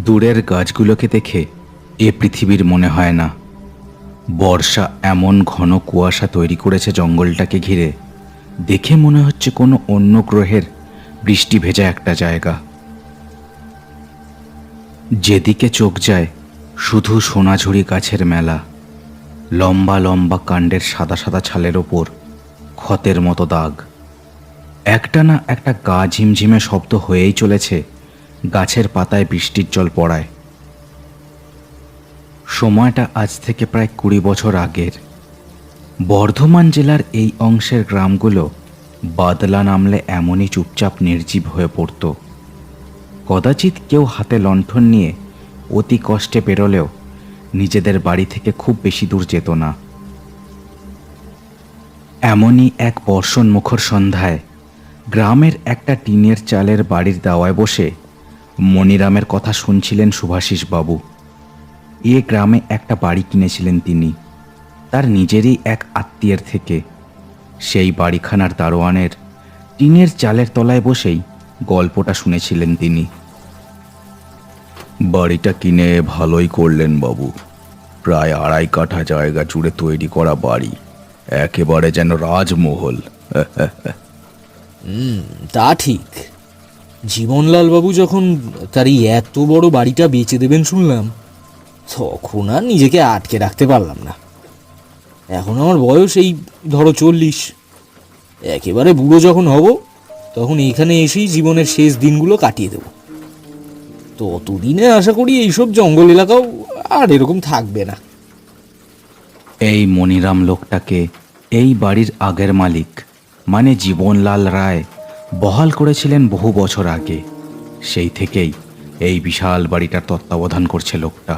দূরের গাছগুলোকে দেখে এ পৃথিবীর মনে হয় না। বর্ষা এমন ঘন কুয়াশা তৈরি করেছে জঙ্গলটাকে ঘিরে, দেখে মনে হচ্ছে কোনো অন্য গ্রহের বৃষ্টি ভেজা একটা জায়গা। যেদিকে চোখ যায় শুধু সোনাঝুরি গাছের মেলা, লম্বা লম্বা কাণ্ডের সাদা সাদা ছালের ওপর ক্ষতের মতো দাগ। একটা না একটা গা ঝিমঝিমে শব্দ হয়েই চলেছে গাছের পাতায় বৃষ্টির জল পড়ায়। সময়টা আজ থেকে প্রায় 20 বছর আগের। বর্ধমান জেলার এই অংশের গ্রামগুলো বাদলা নামলে এমনই চুপচাপ নির্জীব হয়ে পড়ত। কদাচিৎ কেউ হাতে লণ্ঠন নিয়ে অতি কষ্টে পেরোলেও নিজেদের বাড়ি থেকে খুব বেশি দূর যেত না। এমনই এক বর্ষণ মুখর সন্ধ্যায় গ্রামের একটা টিনের চালের বাড়ির দাওয়ায় বসে মনিরামের কথা শুনছিলেন শুভাশিস বাবু। এ গ্রামে একটা বাড়ি কিনেছিলেন তিনি, তার নিজেরই এক আত্মীয়ের থেকে। সেই বাড়িখানার দারোয়ানের টিনের চালের তলায় বসেই গল্পটা শুনেছিলেন তিনি। বাড়িটা কিনে ভালোই করলেন বাবু। প্রায় 2.5 কাঠা জায়গা জুড়ে তৈরি করা বাড়ি, একেবারে যেন রাজমহল। তা ঠিক। জীবনলাল বাবু যখন তার এই এত বড় বাড়িটা বেচে দেবেন শুনলাম, তখন আর নিজেকে আটকে রাখতে পারলাম না। এখন আমার বয়স এই ধরো 40। একেবারে বুড়ো যখন হব তখন এখানে এসেই জীবনের শেষ দিনগুলো কাটিয়ে দেব। ততদিনে আশা করি এইসব জঙ্গল এলাকাও আর এরকম থাকবে না। এই মনিরাম লোকটাকে এই বাড়ির আগের মালিক মানে জীবনলাল রায় বহাল করেছিলেন বহু বছর আগে। সেই থেকেই এই বিশাল বাড়িটার তত্ত্বাবধান করছে লোকটা।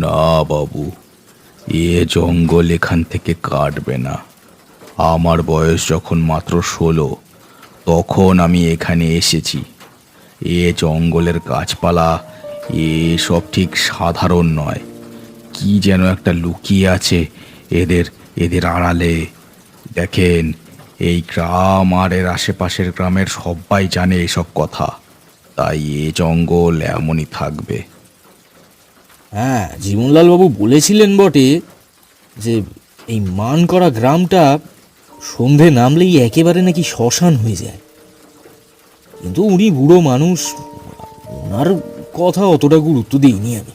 না বাবু, এ জঙ্গল এখান থেকে কাটবে না। আমার বয়স যখন মাত্র 16, তখন আমি এখানে এসেছি। এ জঙ্গলের গাছপালা সব ঠিক সাধারণ নয়, কি যেন একটা লুকিয়ে আছে এদের এদের আড়ালে। দেখেন, এই গ্রাম আর এর আশেপাশের গ্রামের সবাই জানে এসব কথা, তাই এ জঙ্গল এমনই থাকবে। হ্যাঁ, জীবনলাল বাবু বলেছিলেন বটে যে এই মান করা গ্রামটা সন্ধে নামলেই একেবারে নাকি শ্মশান হয়ে যায়। কিন্তু উনি বুড়ো মানুষ, ওনার কথা অতটা গুরুত্ব দিইনি আমি।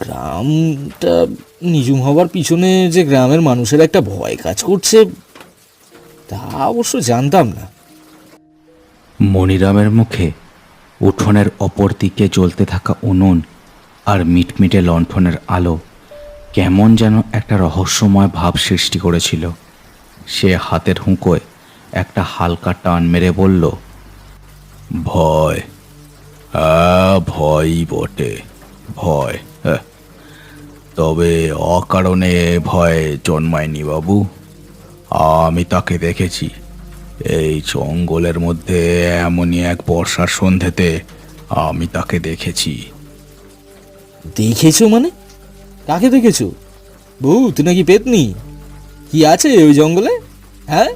গ্রামটা নিঝুম হবার পিছনে যে গ্রামের মানুষের একটা ভয় কাজ করছে তা অবশ্য জানতাম না। মনিরামের মুখে উঠোনের অপর দিকে জ্বলতে থাকা উনুন আর মিটমিটে লণ্ঠনের আলো কেমন যেন একটা রহস্যময় ভাব সৃষ্টি করেছিল। সে হাতের হুঁকোয় একটা হালকা টান মেরে বলল, ভয়? হ্যাঁ, ভয়ই বটে, ভয়। তবে অকারণে ভয় জন্মায়নি বাবু। আমি তাকে দেখেছি এই জঙ্গলের মধ্যে। এমনই এক বর্ষার সন্ধেতে আমি তাকে দেখেছি। দেখেছো মানে? কাকে দেখেছো? ভূত নাকি পেতনি? কি আছে ওই জঙ্গলে? হ্যাঁ,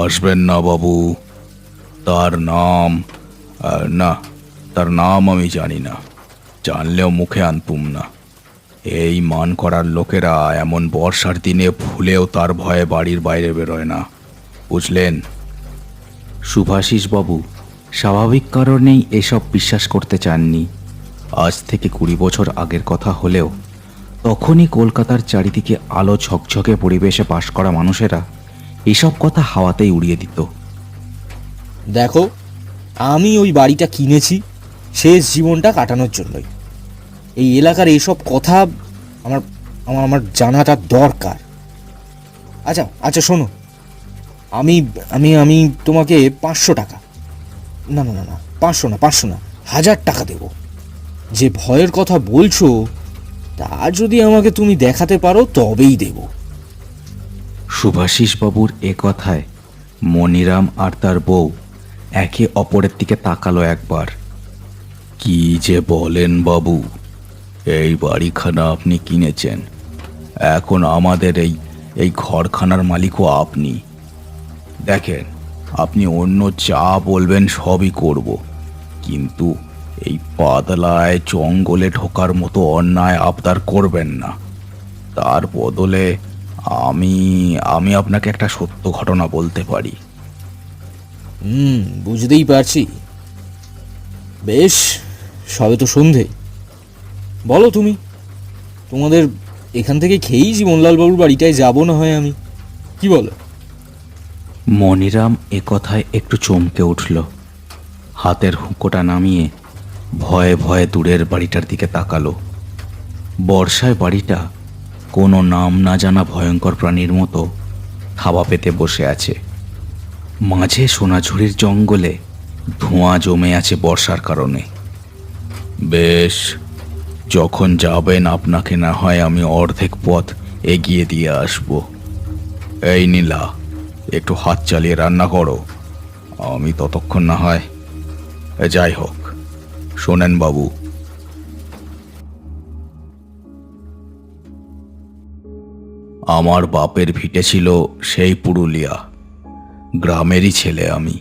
আসবেন না বাবু। তার নাম না, তার নাম আমি জানি না, জানলেও মুখে আনতুম না। এই মান করার লোকেরা এমন বর্ষার দিনে ভুলেও তার ভয়ে বাড়ির বাইরে বেরোয় না, বুঝলেন? শুভাশিস বাবু স্বাভাবিক কারণেই এসব বিশ্বাস করতে চাননি। আজ থেকে 20 বছর আগের কথা হলেও তখনই কলকাতার চারিদিকে আলো ঝকঝকে পরিবেশে বাস করা মানুষেরা এসব কথা হাওয়াতেই উড়িয়ে দিত। দেখো, আমি ওই বাড়িটা কিনেছি শেষ জীবনটা কাটানোর জন্যই। এই এলাকার এইসব কথা আমার আমার আমার জানাটা দরকার। আচ্ছা আচ্ছা, শোনো, আমি আমি আমি তোমাকে 500 টাকা, না না না না 500 না, 500 না, 1000 টাকা দেব। যে ভয়ের কথা বলছো তা যদি আমাকে তুমি দেখাতে পারো তবেই দেব। শুভাশিস বাবুর এ কথায় মনিরাম আর তার বউ একে অপরের দিকে তাকালো একবার। কি যে বলেন বাবু, এই বাড়িখানা আপনি কিনেছেন, এখন আমাদের এই এই ঘরখানার মালিকও আপনি। দেখেন, আপনি অন্য যা বলবেন সবই করব, কিন্তু এই পাতলায় জঙ্গলে ঢোকার মতো অন্যায় আবদার করবেন না। তার বদলে আমি আমি আপনাকে একটা সত্য ঘটনা বলতে পারি। বুঝতেই পারছি। বেশ, সবে তো সন্ধে, বলো তুমি। তোমাদের এখান থেকে খেয়েই জীবনলাল বাবুর বাড়িটায় যাব না হয় আমি, কি বলো? মনিরাম এ কথায় একটু চমকে উঠল। হাতের হুঁকোটা নামিয়ে ভয়ে ভয়ে দূরের বাড়িটার দিকে তাকালো। বর্ষায় বাড়িটা কোনো নাম না জানা ভয়ঙ্কর প্রাণীর মতো থাবা পেতে বসে আছে। মাঝে সোনাঝুরির জঙ্গলে ধোঁয়া জমে আছে বর্ষার কারণে। বেশ, যখন যাবেন আপনাকে না হয় আমি অর্ধেক পথ এগিয়ে দিয়ে আসব। এই নীলা, একটু হাত চালিয়ে রান্না করো, আমি ততক্ষণ না হয় যাই হোক। শোনেন বাবু, আমার বাপের ভিটে ছিল সেই পুরুলিয়া। গ্রামেরই ছেলে আমি।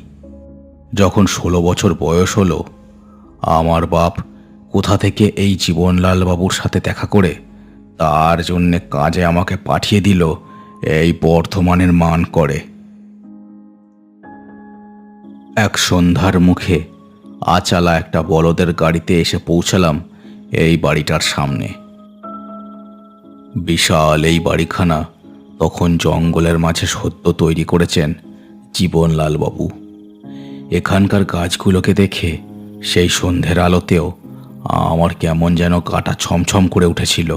যখন 16 বছর বয়স হলো, আমার বাপ কোথা থেকে এই জীবনলাল বাবুর সাথে দেখা করে তার জন্যে কাজে আমাকে পাঠিয়ে দিল এই বর্ধমানের মান করে। এক সন্ধ্যার মুখে আচালা একটা বলদের গাড়িতে এসে পৌঁছালাম এই বাড়িটার সামনে। বিশাল এই বাড়িখানা তখন জঙ্গলের মাঝে সদ্য তৈরি করেছেন জীবনলাল বাবু। এখানকার গাছগুলোকে দেখে সেই সন্ধ্যের আলোতেও আমার কেমন যেন কাটা ছমছম করে উঠেছিল।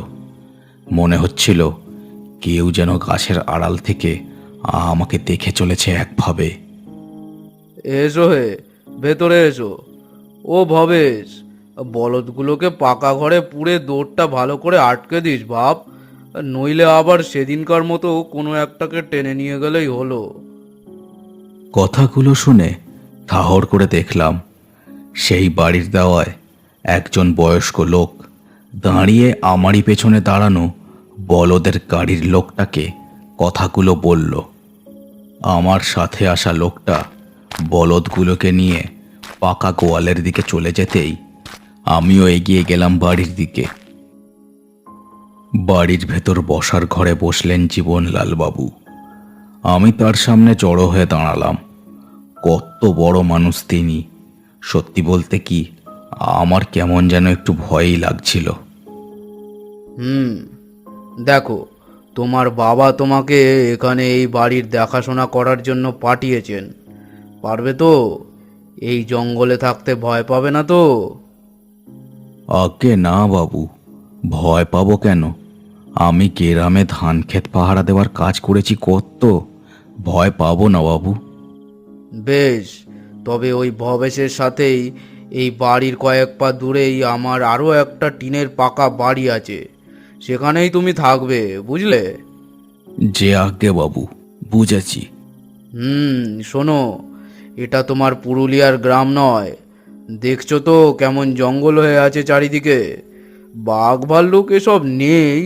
মনে হচ্ছিল কেউ যেন গাছের আড়াল থেকে আমাকে দেখে চলেছে একভাবে। এসো হে, ভেতরে এসো। ও ভবেশ, বলদগুলোকে পাকা ঘরে পুড়ে দৌড়টা ভালো করে আটকে দিস বাপ, নইলে আবার সেদিনকার মতো কোনো একটাকে টেনে নিয়ে গেলেই হলো। কথাগুলো শুনে ঠাহর করে দেখলাম সেই বাড়ির দেওয়ায় একজন বয়স্ক লোক দাঁড়িয়ে আমারই পেছনে দাঁড়ানো বলদের গাড়ির লোকটাকে কথাগুলো বলল। আমার সাথে আসা লোকটা বলদগুলোকে নিয়ে পাকা গোয়ালের দিকে চলে যেতেই আমিও এগিয়ে গেলাম বাড়ির দিকে। বাড়ির ভেতর বসার ঘরে বসলেন জীবনলাল বাবু। আমি তার সামনে জড়ো হয়ে দাঁড়ালাম। কত বড় মানুষ তিনি! সত্যি বলতে কি, আমার কেমন যেন একটু ভয়ই লাগছিল। দেখো, তোমার বাবা তোমাকে এখানে এই বাড়ির দেখাশোনা করার জন্য পাঠিয়েছেন। পারবে তো? এই জঙ্গলে থাকতে ভয় পাবে না তো? আগে না বাবু, ভয় পাবো কেন? আমি গ্রামে ধান ক্ষেত পাহারা দেওয়ার কাজ করেছি কত, ভয় পাবো না বাবু। বেশ, তবে ওই ভবেশের সাথেই এই বাড়ির কয়েক পা দূরেই আমার আরও একটা টিনের পাকা বাড়ি আছে, সেখানেই তুমি থাকবে, বুঝলে? যে আজ্ঞে বাবু, বুঝেছি। শোনো, এটা তোমার পুরুলিয়ার গ্রাম নয়। দেখছো তো কেমন জঙ্গল হয়ে আছে চারিদিকে। বাঘ ভাল্লুক এসব নেই,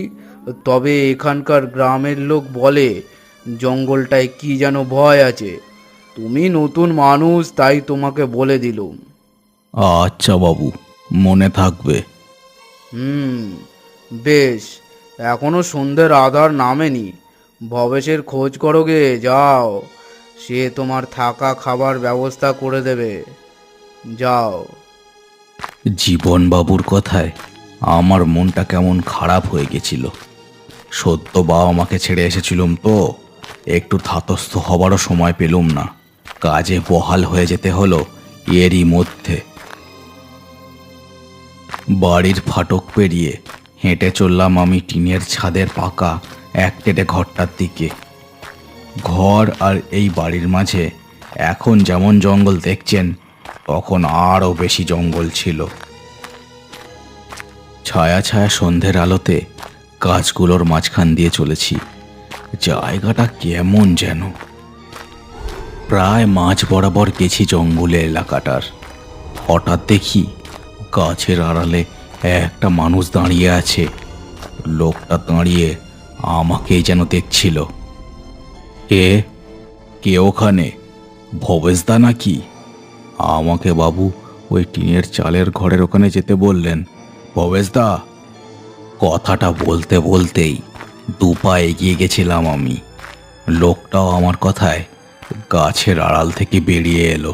তবে এখানকার গ্রামের লোক বলে জঙ্গলটায় কি যেন ভয় আছে। তুমি নতুন মানুষ, তাই তোমাকে বলে দিলুম। আচ্ছা বাবু, মনে থাকবে। বেশ, এখনো সন্ধ্যের আধার নামেনি। ভবেশের খোঁজ করো গে, যাও। সে তোমার থাকা খাবার ব্যবস্থা করে দেবে, যাও। জীবনবাবুর কথায় আমার মনটা কেমন খারাপ হয়ে গেছিল। সদ্য বাবা মাকে ছেড়ে এসেছিলাম তো, একটু ধাতস্থ হবারও সময় পেলুম না। কাজে বহাল হয়ে যেতে হলো এরই মধ্যে। বাড়ির ফাটক পেরিয়ে হেঁটে চললাম আমি টিনের ছাদের পাকা এক টেটে ঘরটার দিকে। ঘর আর এই বাড়ির মাঝে এখন যেমন জঙ্গল দেখছেন, তখন আরও বেশি জঙ্গল ছিল। ছায়া ছায়া সন্ধ্যের আলোতে গাছগুলোর মাঝখান দিয়ে চলেছি। জায়গাটা কেমন যেন। প্রায় মাঝ বরাবর গেছি জঙ্গলে এলাকাটার। হঠাৎ দেখি গাছের আড়ালে একটা মানুষ দাঁড়িয়ে আছে। লোকটা দাঁড়িয়ে আমাকেই যেন দেখছিল। কে ওখানে? ভবেশদা নাকি? আমাকে বাবু ওই টিনের চালের ঘরের ওখানে যেতে বললেন। ভবেশদা, কথাটা বলতে বলতেই দুপা এগিয়ে গেছিলাম আমি। লোকটাও আমার কথায় গাছের আড়াল থেকে বেরিয়ে এলো।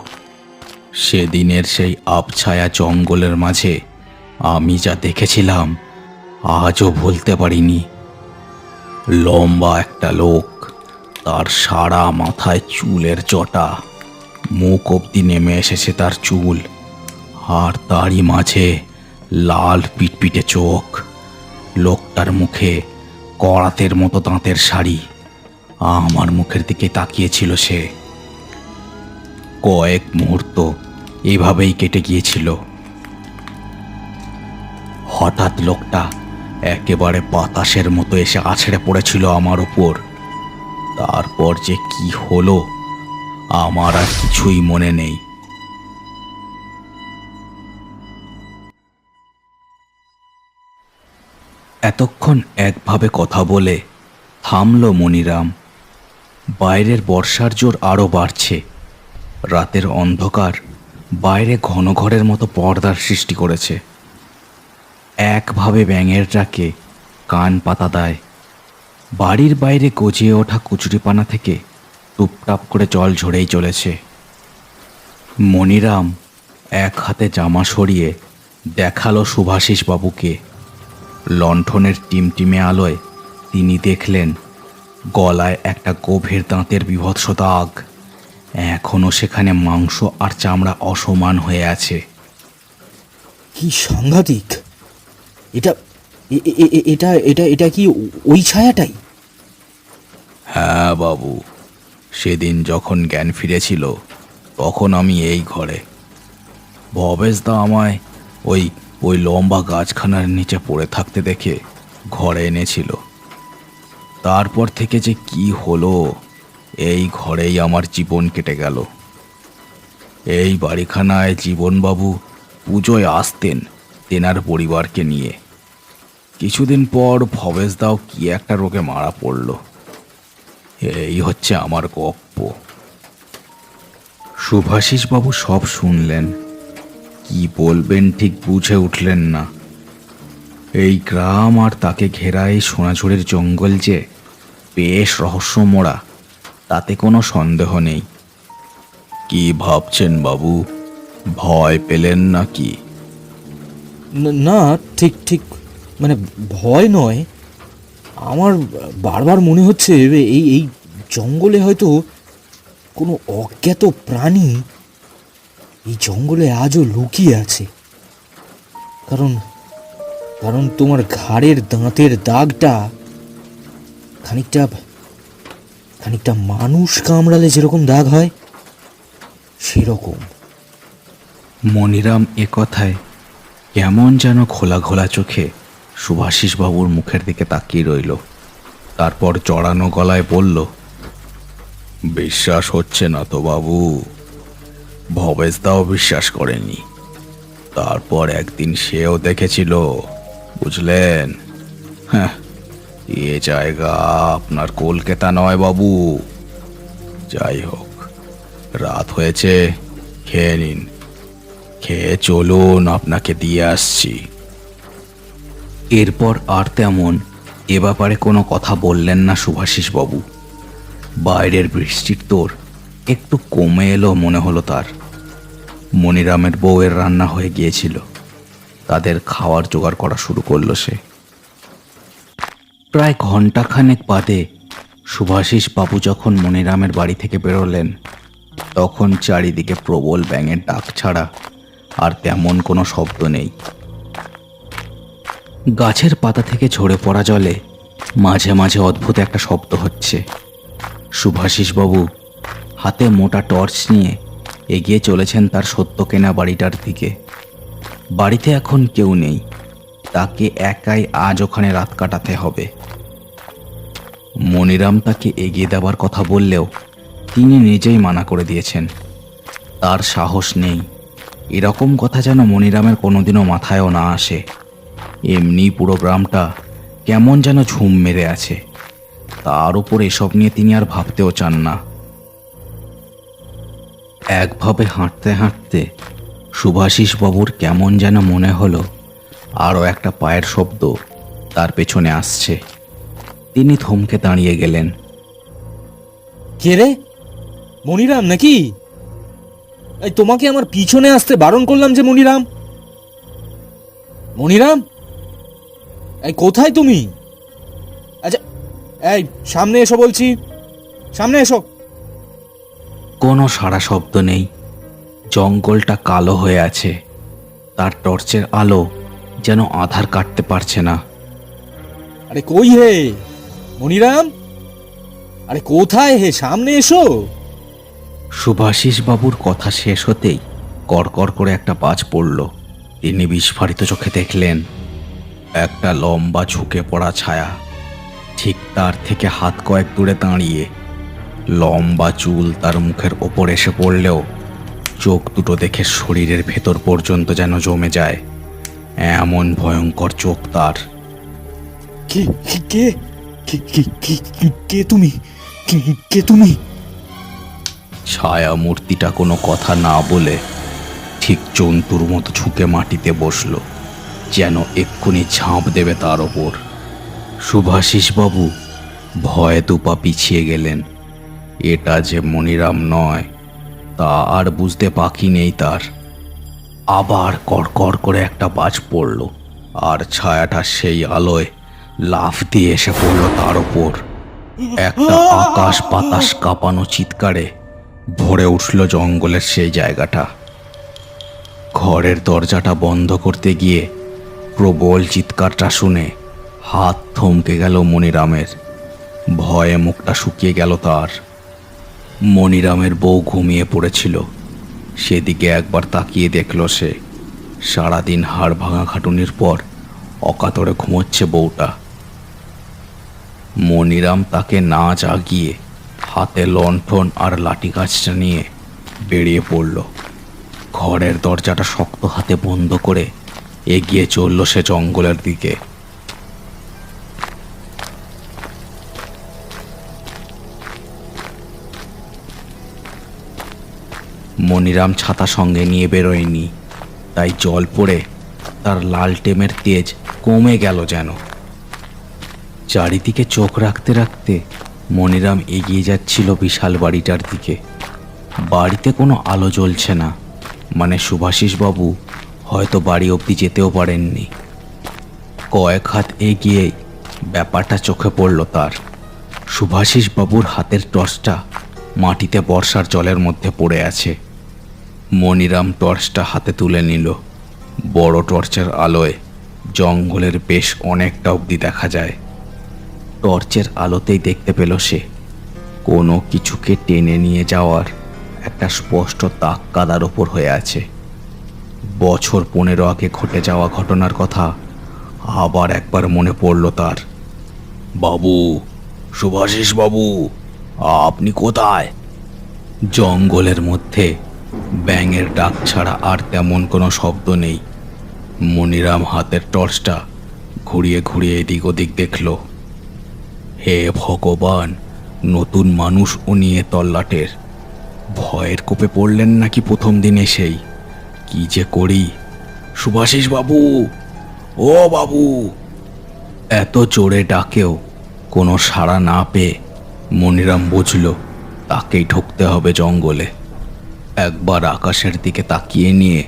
সেদিনের সেই আবছায়া জঙ্গলের মাঝে আমি যা দেখেছিলাম আজও ভুলতে পারিনি। লম্বা একটা লোক, তার সারা মাথায় চুলের জটা, মুখ অবধি নেমে এসেছে তার চুল, আর তারই মাঝে লাল পিটপিটে চোখ। লোকটার মুখে করাতের মতো দাঁতের শাড়ি। আমার মুখের দিকে তাকিয়েছিল সে। কয়েক মুহূর্ত এভাবেই কেটে গিয়েছিল। হঠাৎ লোকটা একেবারে বাতাসের মতো এসে আছড়ে পড়েছিল আমার উপর। তারপর যে কি হলো আমার আর কিছুই মনে নেই। এতক্ষণ একভাবে কথা বলে থামল মনিরাম। বাইরের বর্ষার জোর আরও বাড়ছে। রাতের অন্ধকার বাইরে ঘন ঘরের মতো পর্দার সৃষ্টি করেছে। একভাবে ব্যাঙের ডাকে কান পাতা দেয়। বাড়ির বাইরে গজিয়ে ওঠা কুচুরিপানা থেকে টুপটাপ করে জল ঝরেই চলেছে। মনিরাম এক হাতে জামা সরিয়ে দেখালো শুভাশিস বাবুকে। লণ্ঠনের টিমটিমে আলোয় তিনি দেখলেন গলায় একটা গভীর দাঁতের বীভৎস দাগ। এখনো সেখানে মাংস আর চামড়া অসমান হয়ে আছে। কি সাংঘাতিক! এটা এটা এটা এটা কি ওই ছায়াটাই? হ্যাঁ বাবু, সেদিন যখন জ্ঞান ফিরেছিল তখন আমি এই ঘরে। ভবেশদা আমায় ওই ওই লম্বা গাছখানার নিচে পড়ে থাকতে দেখে ঘরে এনেছিল। তারপর থেকে যে কি হলো, এই ঘরেই আমার জীবন কেটে গেল। এই বাড়িখানায় জীবনবাবু পুজোয় আসতেন তেনার পরিবারকে নিয়ে। কিছুদিন পর ভবেশদাও কি একটা রোগে মারা পড়ল। এই হচ্ছে আমার গপ্প। শুভাশিসবাবু সব শুনলেন, কি বলবেন ঠিক বুঝে উঠলেন না। এই গ্রাম আর তাকে ঘেরা এই সোনাঝুরির জঙ্গল যে বেশ রহস্যমোড়া, তাতে কোনো সন্দেহ নেই। কি ভাবছেন বাবু? ভয় পেলেন নাকি? না, ঠিক ঠিক মানে ভয় নয়। আমার বারবার মনে হচ্ছে এই এই জঙ্গলে হয়তো কোনো অজ্ঞাত প্রাণী এই জঙ্গলে আজও লুকিয়ে আছে। কারণ কারণ তোমার ঘাড়ের দাঁতের দাগটা খানিকটা খানিকটা মানুষ কামড়ালে যেরকম দাগ হয় সেরকম। মনিরাম এ কথায় কেমন যেন খোলা খোলা চোখে শুভাশিসবাবুর মুখের দিকে তাকিয়ে রইল। তারপর চড়ানো গলায় বলল, বিশ্বাস হচ্ছে না তো বাবু? ভবেশদাও বিশ্বাস করেনি। তারপর একদিন সেও দেখেছিল, বুঝলেন? হ্যাঁ, এ জায়গা আপনার কলকাতা নয় বাবু। যাই হোক, রাত হয়েছে, খেয়ে নিন। খেয়ে চলুন, আপনাকে দিয়ে আসছি। এরপর আর তেমন এ ব্যাপারে কোনো কথা বললেন না শুভাশিসবাবু। বাইরের বৃষ্টির তোর একটু কমে এলো মনে হলো তার। মনিরামের বউয়ের রান্না হয়ে গিয়েছিল, তাদের খাওয়ার জোগাড় করা শুরু করলো সে। প্রায় ঘন্টাখানেক বাদে শুভাশিসবাবু যখন মনিরামের বাড়ি থেকে বেরোলেন, তখন চারিদিকে প্রবল ব্যাঙের ডাক ছাড়া আর তেমন কোনো শব্দ নেই। গাছের পাতা থেকে ঝরে পড়া জলে মাঝে মাঝে অদ্ভুত একটা শব্দ হচ্ছে। শুভাশিসবাবু হাতে মোটা টর্চ নিয়ে এগিয়ে চলেছেন তার সদ্য কেনা বাড়িটার দিকে। বাড়িতে এখন কেউ নেই, তাকে একাই আজ ওখানে রাত কাটাতে হবে। মনিরাম তাকে এগিয়ে দেওয়ার কথা বললেও তিনি নিজেই মানা করে দিয়েছেন। তার সাহস নেই। এরকম কথা যেন মনিরামের কোনোদিনও মাথায়ও না আসে। এমনি পুরো গ্রামটা কেমন যেন ঝুম মেরে আছে, তার উপর এসব নিয়ে তিনি আর ভাবতেও চান না। একভাবে হাঁটতে হাঁটতে শুভাশিস বাবুর কেমন যেন মনে হলো আরও একটা পায়ের শব্দ তার পেছনে আসছে। তিনি থমকে দাঁড়িয়ে গেলেন। কে রে? মনিরাম নাকি? এই তোমাকে আমার পিছনে আসতে বারণ করলাম যে মনিরাম। মনিরাম, এই কোথায় তুমি? আচ্ছা, এই সামনে এসো বলছি, সামনে এসো। কোনো সাড়া শব্দ নেই। জঙ্গলটা কালো হয়ে আছে। তার টর্চের আলো যেন আধার কাটতে পারছে না। আরে কই হে মনিরাম? আরে কোথায় হে? সামনে এসো। শুভাশিস বাবুর কথা শেষ হতেই কড়কড় করে একটা বাজ পড়ল। তিনি বিস্ফারিত চোখে দেখলেন একটা লম্বা ঝুঁকে পড়া ছায়া ঠিক তার থেকে হাত কয়েক দূরে দাঁড়িয়ে। লম্বা চুল তার মুখের ওপর এসে পড়লেও চোখ দুটো দেখে শরীরের ভেতর পর্যন্ত যেন জমে যায়, এমন ভয়ঙ্কর চোখ তার। কে কে কে কে কে কে তুমি? কে তুমি? ছায়া মূর্তিটা কোনো কথা না বলে ঠিক জন্তুর মতো ঝুঁকে মাটিতে বসলো, যেন এক্ষুনি ঝাঁপ দেবে তার ওপর। শুভাশিস বাবু ভয়ে দুপা পিছিয়ে গেলেন। এটা যে মনিরাম নয় তা আর বুঝতে বাকি নেই তার। আবার কড়কড় করে একটা বাজ পড়ল, আর ছায়াটা সেই আলোয় লাফ দিয়ে এসে পড়ল তার ওপর। একটা আকাশ বাতাস কাঁপানো চিৎকারে ভরে উঠল জঙ্গলের সেই জায়গাটা। ঘরের দরজাটা বন্ধ করতে গিয়ে প্রবল চিৎকারটা শুনে হাত থমকে গেল মনিরামের। ভয়ে মুখটা শুকিয়ে গেল তার। মনিরামের বউ ঘুমিয়ে পড়েছিল। সেদিকে একবার তাকিয়ে দেখল সে। সারাদিন হাড় ভাঙা খাটুনির পর অকাতরে ঘুমোচ্ছে বউটা। মনিরাম তাকে না জাগিয়ে হাতে লণ্ঠন আর লাঠি গাছটা নিয়ে বেরিয়ে পড়ল। ঘরের দরজাটা শক্ত হাতে বন্ধ করে এগিয়ে চলল সে জঙ্গলের দিকে। মনিরাম ছাতা সঙ্গে নিয়ে বেরোয়নি, তাই জল পড়ে তার লালটেমের তেজ কমে গেল যেন। চারিদিকে চোখ রাখতে রাখতে মনিরাম এগিয়ে যাচ্ছিল বিশাল বাড়িটার দিকে। বাড়িতে কোনো আলো জ্বলছে না, মানে শুভাশিস বাবু হয়তো বাড়ি অবধি যেতেও পারেননি। কয়েক হাত এগিয়েই ব্যাপারটা চোখে পড়ল তার। শুভাশিস বাবুর হাতের টর্চটা মাটিতে বর্ষার জলের মধ্যে পড়ে আছে। মনিরাম টর্চটা হাতে তুলে নিল। বড় টর্চের আলোয় জঙ্গলের বেশ অনেকটা অবধি দেখা যায়। টর্চের আলোতেই দেখতে পেল সে কোনো কিছুকে টেনে নিয়ে যাওয়ার একটা স্পষ্ট তাক কাদার ওপর হয়ে আছে। বছর 15 আগে ঘটে যাওয়া ঘটনার কথা আবার একবার মনে পড়ল তার। বাবু, শুভাশিস বাবু, আপনি কোথায়? জঙ্গলের মধ্যে ব্যাঙের ডাক ছাড়া আর তেমন কোনো শব্দ নেই। মনিরাম হাতের টর্চটা ঘুরিয়ে ঘুরিয়ে এদিক ওদিক দেখল। হে ভগবান, নতুন মানুষ ও নিয়ে তল্লাটের। ভয়ের কোপে পড়লেন নাকি প্রথম দিন এসেই? কি যে করি। শুভাশিস বাবু, ও বাবু! এত জোরে ডাকেও কোনো সাড়া না পেয়ে মনিরাম বুঝল তাকেই ঢুকতে হবে জঙ্গলে। একবার আকাশের দিকে তাকিয়ে নিয়ে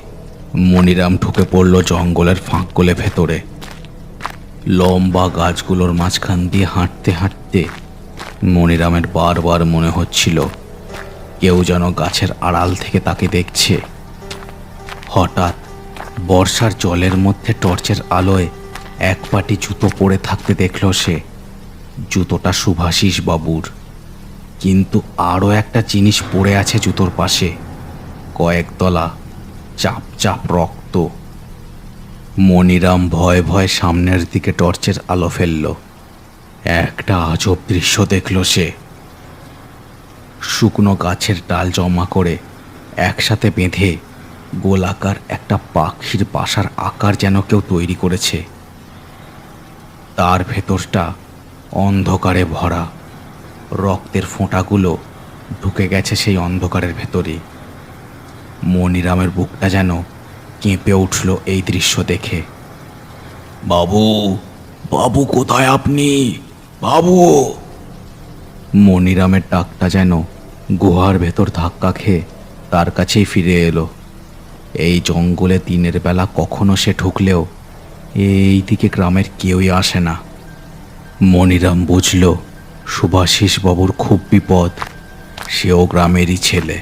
মনিরাম ঢুকে পড়ল জঙ্গলের ফাঁকগোলে ভেতরে। লম্বা গাছগুলোর মাঝখান দিয়ে হাঁটতে হাঁটতে মনিরামের বারবার মনে হচ্ছিল কেউ যেন গাছের আড়াল থেকে তাকে দেখছে। হঠাৎ বর্ষার জলের মধ্যে টর্চের আলোয় এক পাটি জুতো পরে থাকতে দেখল সে। জুতোটা শুভাশিস বাবুর, কিন্তু আরও একটা জিনিস পড়ে আছে জুতোর পাশে, কয়েক দলা চাপ চাপ রক্ত। মনিরাম ভয়ে ভয়ে সামনের দিকে টর্চের আলো ফেলল। একটা আজব দৃশ্য দেখল সে। শুকনো গাছের ডাল জমা করে একসাথে বেঁধে গোলাকার একটা পাখির বাসার আকার যেন কেউ তৈরি করেছে। তার ভেতরটা অন্ধকারে ভরা। রক্তের ফোঁটাগুলো ঢুকে গেছে সেই অন্ধকারের ভেতরে। মনিরামের বুকটা যেন কেঁপে উঠল এই দৃশ্য দেখে। বাবু, বাবু কোথায় আপনি? বাবু! মনিরামের ডাকটা যেন গুহার ভেতর ধাক্কা খেয়ে তার কাছেই ফিরে এলো। এই জঙ্গলে দিনের বেলা কখনো সে ঢুকলেও এই দিকে গ্রামের কেউই আসে না। মনিরাম বুঝল শুভাশিস বাবুর খুব বিপদ। সেও গ্রামেরই ছেলে।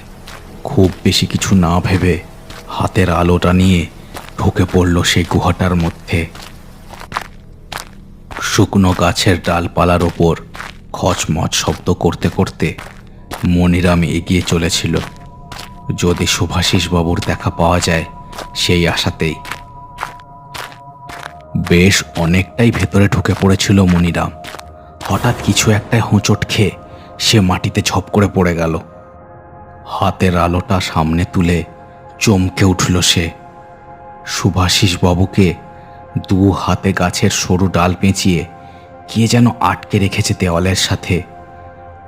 খুব বেশি কিছু না ভেবে হাতের আলোটা নিয়ে ঢুকে পড়ল সেই গুহাটার মধ্যে। শুকনো গাছের ডালপালার ওপর খচমচ শব্দ করতে করতে মনিরাম এগিয়ে চলেছিল, যদি শুভাশিস বাবুর দেখা পাওয়া যায় সেই আশাতেই। বেশ অনেকটাই ভেতরে ঢুকে পড়েছিল মনিরাম। হঠাৎ কিছু একটা হোঁচট খেয়ে সে মাটিতে ঝপ করে পড়ে গেল। হাতের আলোটা সামনে তুলে চমকে উঠল সে। শুভাশিস বাবুকে দু হাতে গাছের সরু ডাল পেঁচিয়ে কে যেন আটকে রেখেছে দেওয়ালের সাথে।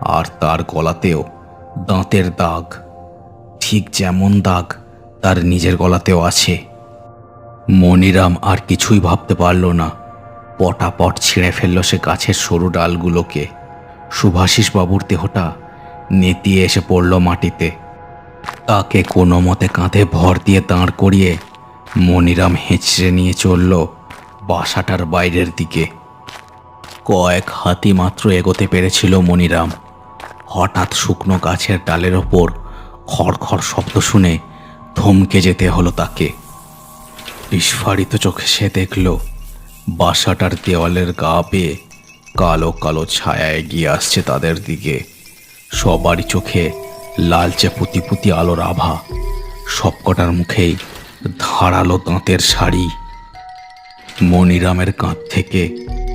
আর তার গলাতেও দাঁতের দাগ, ঠিক যেমন দাগ তার নিজের গলাতেও আছে। মনিরাম আর কিছুই ভাবতে পারল না। পটাপট ছিঁড়ে ফেলল সে গাছের সরু ডালগুলোকে। শুভাশিস বাবুর দেহটা নেতিয়ে এসে পড়ল মাটিতে। তাকে কোনো মতে কাঁধে ভর দিয়ে দাঁড় করিয়ে মনিরাম হেঁচড়ে নিয়ে চলল বাসাটার বাইরের দিকে। কয়েক হাতি মাত্র এগোতে পেরেছিল মনিরাম। হঠাৎ শুকনো গাছের ডালের ওপর খড়খড় শব্দ শুনে থমকে যেতে হলো তাকে। বিস্ফারিত চোখে সে দেখল বাসাটার দেওয়ালের গা বেয়ে কালো কালো ছায়া এগিয়ে আসছে তাদের দিকে। সবারই চোখে লালচে পুতি পুতি আলোর আভা। সবকটার মুখেই ধারালো দাঁতের শাড়ি। মনিরামের কাঁধ থেকে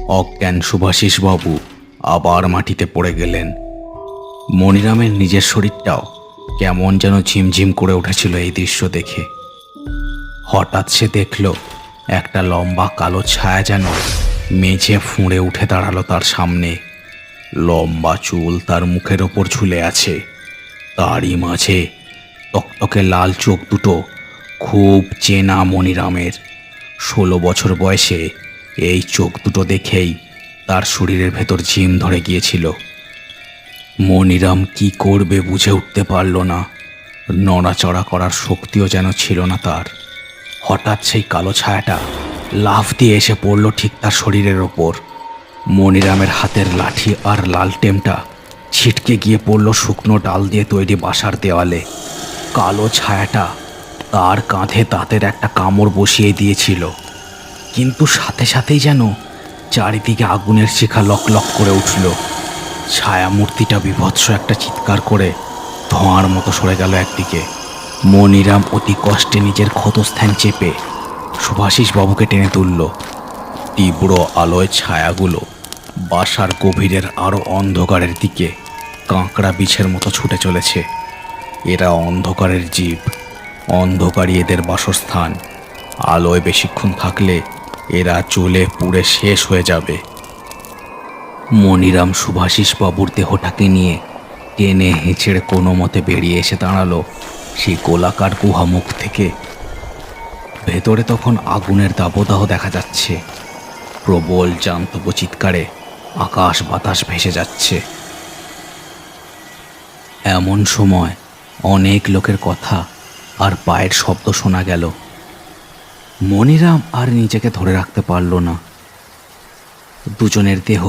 অজ্ঞান শুভাশিস বাবু আবার মাটিতে পড়ে গেলেন। মনিরামের নিজের শরীরটাও কেমন যেন ঝিমঝিম করে উঠেছিল এই দৃশ্য দেখে। হঠাৎ সে দেখল একটা লম্বা কালো ছায়া যেন মেঝে ফুঁড়ে উঠে দাঁড়ালো তার সামনে। লম্বা চুল তার মুখের ওপর ঝুলে আছে। তারই মাঝে টকটকে লাল চোখ দুটো খুব চেনা মনিরামের। 16 বছর বয়সে এই চোখ দুটো দেখেই তার শরীরের ভেতর ঝিম ধরে গিয়েছিল। মনিরাম কি করবে বুঝে উঠতে পারল না। নড়াচড়া করার শক্তিও যেন ছিল না তার। হঠাৎ সেই কালো ছায়াটা লাফ দিয়ে এসে পড়ল ঠিক তার শরীরের ওপর। মনিরামের হাতের লাঠি আর লালটেমটা ছিটকে গিয়ে পড়ল শুকনো ডাল দিয়ে তৈরি বাসার দেওয়ালে। কালো ছায়াটা তার কাঁধে দাঁতের একটা কামড় বসিয়ে দিয়েছিল, কিন্তু সাথে সাথেই যেন চারিদিকে আগুনের শিখা লক লক করে উঠল। ছায়ামূর্তিটা বীভৎস একটা চিৎকার করে ধোঁয়ার মতো সরে গেল একদিকে। মনিরাম অতি কষ্টে নিজের ক্ষতস্থান চেপে শুভাশিস বাবুকে টেনে তুলল। তীব্র আলোয় ছায়াগুলো বাসার গভীরের আরো অন্ধকারের দিকে কাঁকড়া বিছের মতো ছুটে চলেছে। এরা অন্ধকারের জীব, অন্ধকারই এদের বাসস্থান। আলোয় বেশিক্ষণ থাকলে এরা জ্বলে পুড়ে শেষ হয়ে যাবে। মনিরাম শুভাশিস বাবুর দেহটাকে নিয়ে টেনে হেঁচড়ে কোনো মতে বেরিয়ে এসে দাঁড়ালো সেই গোলাকার গুহামুখ থেকে। ভেতরে তখন আগুনের দাবদাহ দেখা যাচ্ছে। প্রবল জান্তব চিৎকারে আকাশ বাতাস ভেসে যাচ্ছে। এমন সময় অনেক লোকের কথা আর পায়ের শব্দ শোনা গেল। মনিরাম আর নিজেকে ধরে রাখতে পারল না। দুজনের দেহ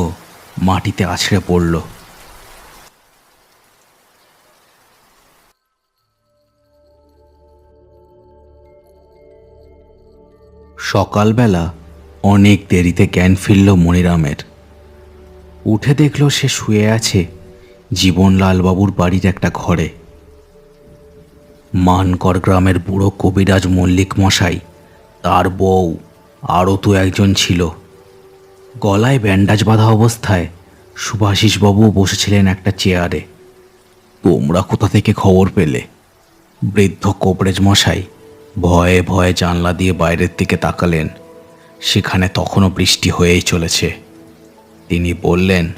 মাটিতে আছড়ে পড়ল। সকালবেলা অনেক দেরিতে জ্ঞান ফিরল মনিরামের। উঠে দেখল সে শুয়ে আছে জীবনলাল বাবুর বাড়ির একটা ঘরে। মানকর গ্রামের বুড়ো কবিরাজ মল্লিক মশাই, তার বউ, আরও তো একজন ছিল। গলায় ব্যান্ডাজ বাঁধা অবস্থায় শুভাশিস বাবুও বসেছিলেন একটা চেয়ারে। তোমরা কোথা থেকে খবর পেলে? বৃদ্ধ কবিরাজ মশাই ভয়ে ভয়ে জানলা দিয়ে বাইরের দিকে তাকালেন। সেখানে তখনও বৃষ্টি হয়েই চলেছে। তিনি বললেন,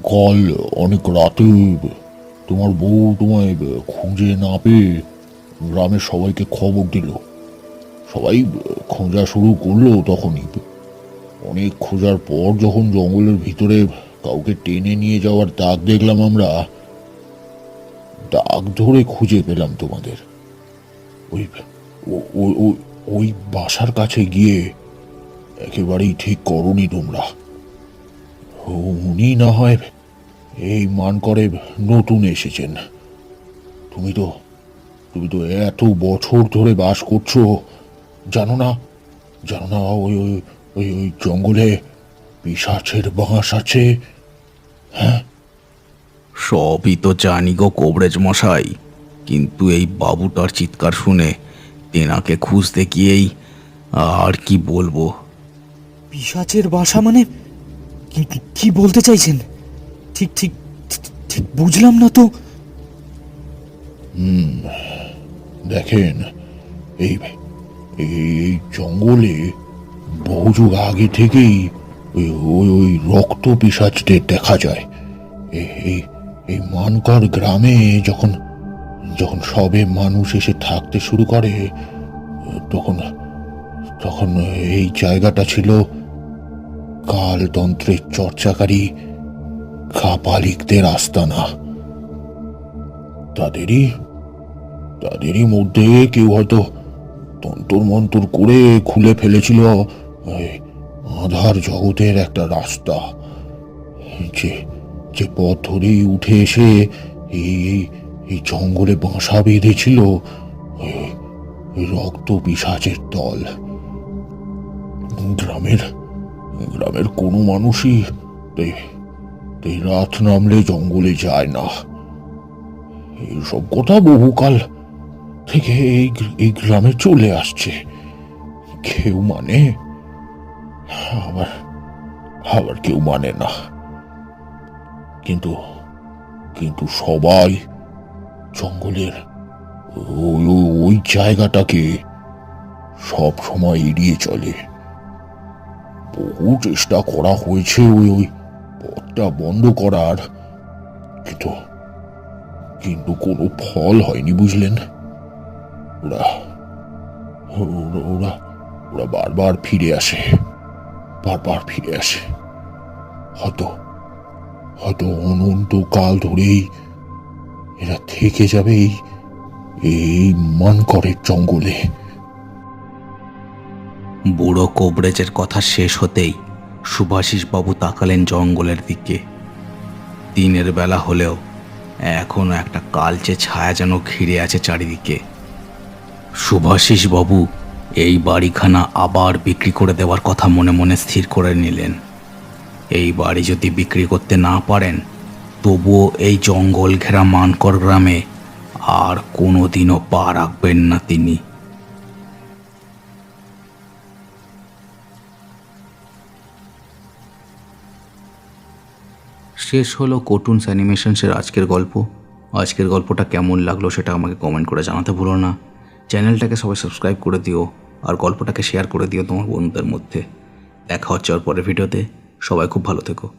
কাল অনেক রাতে তোমার বউ তোমায় খুঁজে না পেয়ে গ্রামের সবাইকে খবর দিল। সবাই খোঁজা শুরু করলো। তখনই অনেক খোঁজার পর যখন জঙ্গলের ভিতরে কাউকে টেনে নিয়ে যাওয়ার দাগ দেখলাম আমরা, দাগ ধরে খুঁজে পেলাম তোমাদের। ওই ও- ও- ও- ওই বাসার কাছে গিয়ে একেবারেই ঠিক করনি তোমরা। উনি না হয় এই মান করে নতুন এসেছেন। তুমি তো এত বছর ধরে বাস করছো, জানো না ওই ওই ওই ওই জঙ্গলে পিশাচের বাস আছে? সবই তো জানি গো কবরেজ মশাই, কিন্তু এই বাবুটার চিৎকার শুনে তেনাকে খুঁজতে গিয়েই আর কি বলবো। পিশাচের বাসা মানে কি বলতে চাইছেন? ঠিক ঠিক ঠিক বুঝলাম না তো। দেখেন, এই এই জঙ্গলে বহু যুগ আগে থেকেই ওই ওই ওই রক্ত পিশাচদের দেখা যায়। এই এই মানকর গ্রামে যখন যখন সবে মানুষ এসে থাকতে শুরু করে, তখন তখন এই জায়গাটা ছিল কালতন্ত্রের চর্চাকারী কাপালিকদের আস্তানা। তাদেরই মধ্যে কেউ হয়তো তন্তর মন্তর করে খুলে ফেলেছিল এই আধার জগতের একটা রাস্তা, যে যে পথ ধরেই উঠে এসে এই এই জঙ্গলে বাসা বেঁধেছিল এই রক্ত পিশাচের দল। গ্রামের কোনো মানুষই এই রাত নামলে জঙ্গলে যায় না। এইসব কথা বহুকাল থেকে এই গ্রামে চলে আসছে। কেউ মানে, আবার কেউ মানে না। কিন্তু সবাই জঙ্গলের ওই জায়গাটাকে সব সময় এড়িয়ে চলে। বহু চেষ্টা করা হয়েছে ওই পথটা বন্ধ করার, কিন্তু কোনো ফল হয়নি, বুঝলেন? ওরা বারবার ফিরে আসে। হয়তো অনন্তকাল ধরেই এরা থেকে যাবে এই মানকরের জঙ্গলে। বুড়ো কবরেজের কথা শেষ হতেই সুভাষিস বাবু তাকালেন জঙ্গলের দিকে। দিনের বেলা হলেও এখনো একটা কালচে ছায়া যেন ঘিরে আছে চারিদিকে। সুভাষিস বাবু এই বাড়িখানা আবার বিক্রি করে দেওয়ার কথা মনে মনে স্থির করে নিলেন। এই বাড়ি যদি বিক্রি করতে না পারেন, তবুও এই জঙ্গল ঘেরা মানকর গ্রামে আর কোনোদিনও পা রাখবেন না তিনি। শেষ হলো কার্টুনস অ্যানিমেশনসের আজকের গল্প। আজকের গল্পটা কেমন লাগলো সেটা আমাকে কমেন্ট করে জানাতে ভুলো না। চ্যানেলটাকে সবাই সাবস্ক্রাইব করে দিও আর গল্পটাকে শেয়ার করে দিও তোমার বন্ধুদের মধ্যে। দেখা হচ্ছে আর পরের ভিডিওতে। সবাই খুব ভালো থেকো।